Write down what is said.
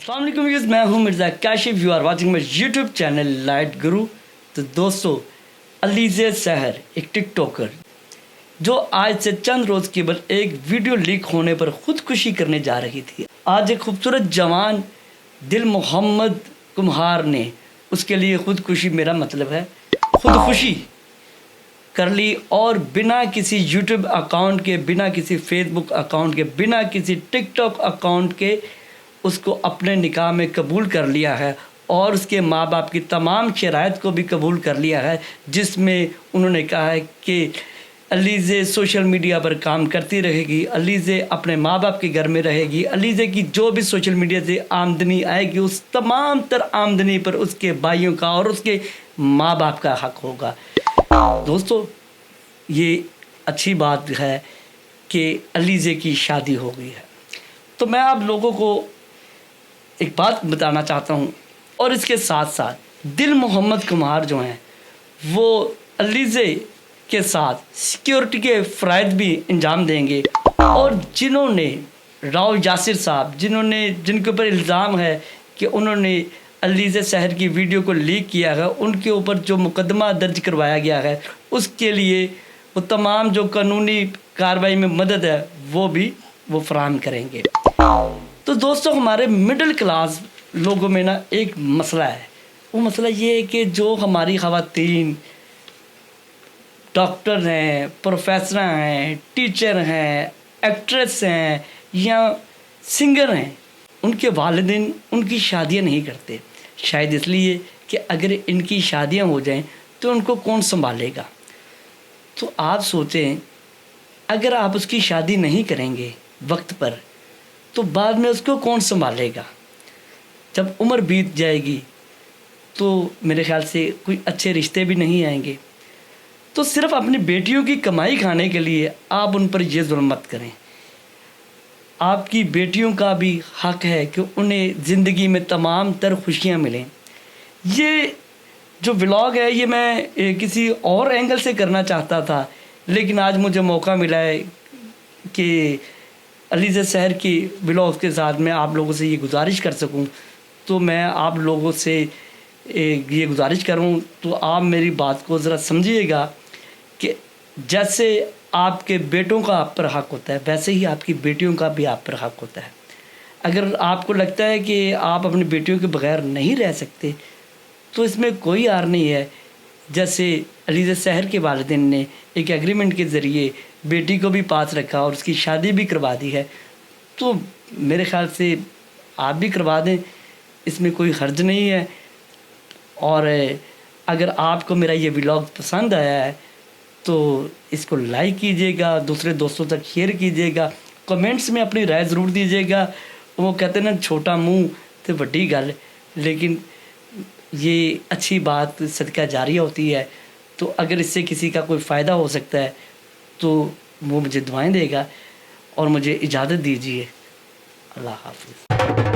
अस्सलाम वालेकुम व्यूअर्स, मैं हूं Mirza Kashif. You are watching my YouTube channel Light Guru. तो दोस्तों, अलीज़े सहर एक टिकटॉकर जो आज से चंद रोज़ केवल एक वीडियो लीक होने पर खुदकुशी करने जा रही थी, आज एक खूबसूरत जवान दिल मोहम्मद कुम्हार ने उसके लिए खुदकुशी, मेरा मतलब है खुदकुशी कर ली और बिना किसी यूट्यूब अकाउंट के, बिना किसी फेसबुक अकाउंट के, बिना किसी टिकटॉक अकाउंट के उसको अपने निकाह में कबूल कर लिया है और उसके माँ बाप की तमाम शराइत को भी कबूल कर लिया है, जिसमें उन्होंने कहा है कि अलीज़े सोशल मीडिया पर काम करती रहेगी, अलीज़े अपने माँ बाप के घर में रहेगी, अलीज़े की जो भी सोशल मीडिया से आमदनी आएगी उस तमाम तर आमदनी पर उसके भाइयों का और उसके माँ बाप का हक़ होगा। दोस्तों, ये अच्छी बात है कि अलीज़े की शादी हो गई है। तो मैं आप लोगों को एक बात बताना चाहता हूँ और इसके साथ साथ दिल मोहम्मद कुम्हार जो हैं वो अलीज़े के साथ सिक्योरिटी के फ़राइज़ भी अंजाम देंगे और जिन्होंने राव यासिर साहब, जिनके ऊपर इल्ज़ाम है कि उन्होंने अलीज़े सहर की वीडियो को लीक किया है, उनके ऊपर जो मुकदमा दर्ज करवाया गया है उसके लिए वो तमाम जो कानूनी कार्रवाई में मदद है वो फराहम करेंगे। तो दोस्तों, हमारे मिडिल क्लास लोगों में ना एक मसला है। वो मसला ये है कि जो हमारी ख़वातीन डॉक्टर हैं, प्रोफेसर हैं, टीचर हैं, एक्ट्रेस हैं या सिंगर हैं, उनके वालिदैन उनकी शादियां नहीं करते। शायद इसलिए कि अगर इनकी शादियां हो जाएं तो उनको कौन संभालेगा। तो आप सोचें, अगर आप उसकी शादी नहीं करेंगे वक्त पर तो बाद में उसको कौन संभालेगा। जब उम्र बीत जाएगी तो मेरे ख़्याल से कोई अच्छे रिश्ते भी नहीं आएंगे। तो सिर्फ़ अपनी बेटियों की कमाई खाने के लिए आप उन पर ये जुल्म मत करें। आपकी बेटियों का भी हक़ है कि उन्हें ज़िंदगी में तमाम तर खुशियाँ मिलें। ये जो व्लॉग है ये मैं किसी और एंगल से करना चाहता था, लेकिन आज मुझे मौका मिला है कि अलीज़े सहर की व्लॉग के साथ मैं आप लोगों से ये गुजारिश कर सकूं। तो मैं आप लोगों से ये गुजारिश करूं तो आप मेरी बात को ज़रा समझिएगा कि जैसे आपके बेटों का आप पर हक़ होता है वैसे ही आपकी बेटियों का भी आप पर हक़ होता है। अगर आपको लगता है कि आप अपनी बेटियों के बग़ैर नहीं रह सकते तो इसमें कोई आर नहीं है। जैसे अलीज़े सहर के वालिदैन ने एक एग्रीमेंट के ज़रिए बेटी को भी पास रखा और उसकी शादी भी करवा दी है, तो मेरे ख़्याल से आप भी करवा दें, इसमें कोई हर्ज नहीं है। और अगर आपको मेरा ये व्लॉग पसंद आया है तो इसको लाइक कीजिएगा, दूसरे दोस्तों तक शेयर कीजिएगा, कमेंट्स में अपनी राय ज़रूर दीजिएगा। वो कहते हैं ना, छोटा मुँह तो बड़ी गल, लेकिन ये अच्छी बात सदका जारिया होती है। तो अगर इससे किसी का कोई फ़ायदा हो सकता है तो वो मुझे दुआएं देगा और मुझे इजाज़त दीजिए। अल्लाह हाफ़िज़।